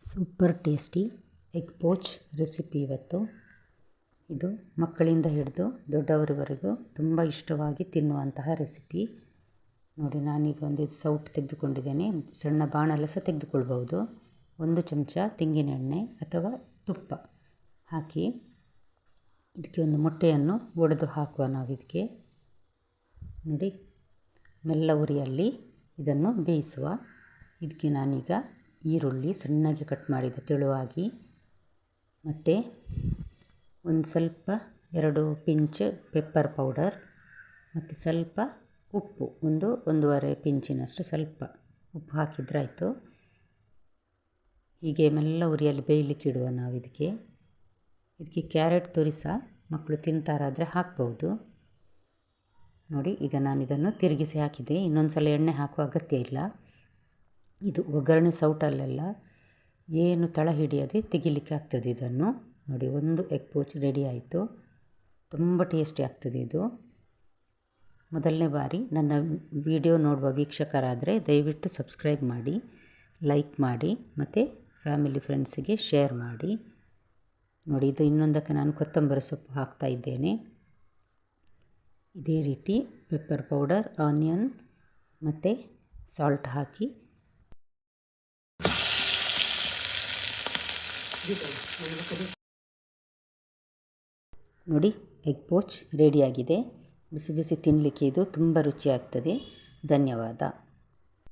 Super tasty egg pouch recipe ಇವತ್ತು. ಇದು ಮಕ್ಕಳಿಂದ ಹಿಡಿದು ದೊಡ್ಡವರವರೆಗೂ ತುಂಬ ಇಷ್ಟವಾಗಿ ತಿನ್ನುವಂತಹ ರೆಸಿಪಿ. ನೋಡಿ, ನಾನೀಗ ಒಂದು ಸೌಟ್ ತೆಗೆದುಕೊಂಡಿದ್ದೇನೆ. ಸಣ್ಣ ಬಾಣಲೆ ಸಹ ತೆಗೆದುಕೊಳ್ಬೋದು. 1 ಚಮಚ ತೆಂಗಿನ ಎಣ್ಣೆ ಅಥವಾ ತುಪ್ಪ ಹಾಕಿ ಇದಕ್ಕೆ ಒಂದು ಮೊಟ್ಟೆಯನ್ನು ಒಡೆದು ಹಾಕುವ. ನಾವು ಇದಕ್ಕೆ ನೋಡಿ, ಮೆಲ್ಲ ಉರಿಯಲ್ಲಿ ಇದನ್ನು ಬೇಯಿಸುವ. ಇದಕ್ಕೆ ನಾನೀಗ ಈರುಳ್ಳಿ ಸಣ್ಣಗೆ ಕಟ್ ಮಾಡಿದ ತೆಳುವಾಗಿ, ಮತ್ತು ಒಂದು ಸ್ವಲ್ಪ 2 ಪಿಂಚ್ ಪೆಪ್ಪರ್ ಪೌಡರ್, ಮತ್ತು ಸ್ವಲ್ಪ ಉಪ್ಪು, 1-1.5 ಪಿಂಚಿನಷ್ಟು ಸ್ವಲ್ಪ ಉಪ್ಪು ಹಾಕಿದ್ರಾಯಿತು. ಹೀಗೆ ಮೆಲ್ಲ ಉರಿಯಲ್ಲಿ ಬೇಯಲಿಕ್ಕೆ ಇಡುವ ನಾವು ಇದಕ್ಕೆ. ಕ್ಯಾರೆಟ್ ತುರಿ ಸಹ ಮಕ್ಕಳು ತಿಂತಾರಾದರೆ ಹಾಕ್ಬೋದು. ನೋಡಿ, ಈಗ ನಾನು ಇದನ್ನು ತಿರುಗಿಸಿ ಹಾಕಿದೆ. ಇನ್ನೊಂದು ಸಲ ಎಣ್ಣೆ ಹಾಕುವ ಅಗತ್ಯ ಇಲ್ಲ. ಇದು ಒಗ್ಗರಣೆ ಸೌಟಲ್ಲೆಲ್ಲ ಏನು ತಳ ಹಿಡಿಯದೆ ತೆಗಿಲಿಕ್ಕೆ ಆಗ್ತದೆ ಇದನ್ನು. ನೋಡಿ, ಒಂದು ಎಗ್ ಪೋಚ್ ರೆಡಿ ಆಯಿತು. ತುಂಬ ಟೇಸ್ಟಿ ಆಗ್ತದೆ ಇದು. ಮೊದಲನೇ ಬಾರಿ ನನ್ನ ವಿಡಿಯೋ ನೋಡುವ ವೀಕ್ಷಕರಾದರೆ ದಯವಿಟ್ಟು ಸಬ್ಸ್ಕ್ರೈಬ್ ಮಾಡಿ, ಲೈಕ್ ಮಾಡಿ, ಮತ್ತು ಫ್ಯಾಮಿಲಿ ಫ್ರೆಂಡ್ಸಿಗೆ ಶೇರ್ ಮಾಡಿ. ನೋಡಿ, ಇದು ಇನ್ನೊಂದಕ್ಕೆ ನಾನು ಕೊತ್ತಂಬರಿ ಸೊಪ್ಪು ಹಾಕ್ತಾ ಇದ್ದೇನೆ. ಇದೇ ರೀತಿ ಪೆಪ್ಪರ್ ಪೌಡರ್, ಆನಿಯನ್ ಮತ್ತು ಸಾಲ್ಟ್ ಹಾಕಿ ನೋಡಿ, ಎಗ್ ಪೋಚ್ ರೆಡಿಯಾಗಿದೆ. ಬಿಸಿ ಬಿಸಿ ತಿನ್ನಲಿಕ್ಕೆ ಇದು ತುಂಬ ರುಚಿಯಾಗ್ತದೆ. ಧನ್ಯವಾದ.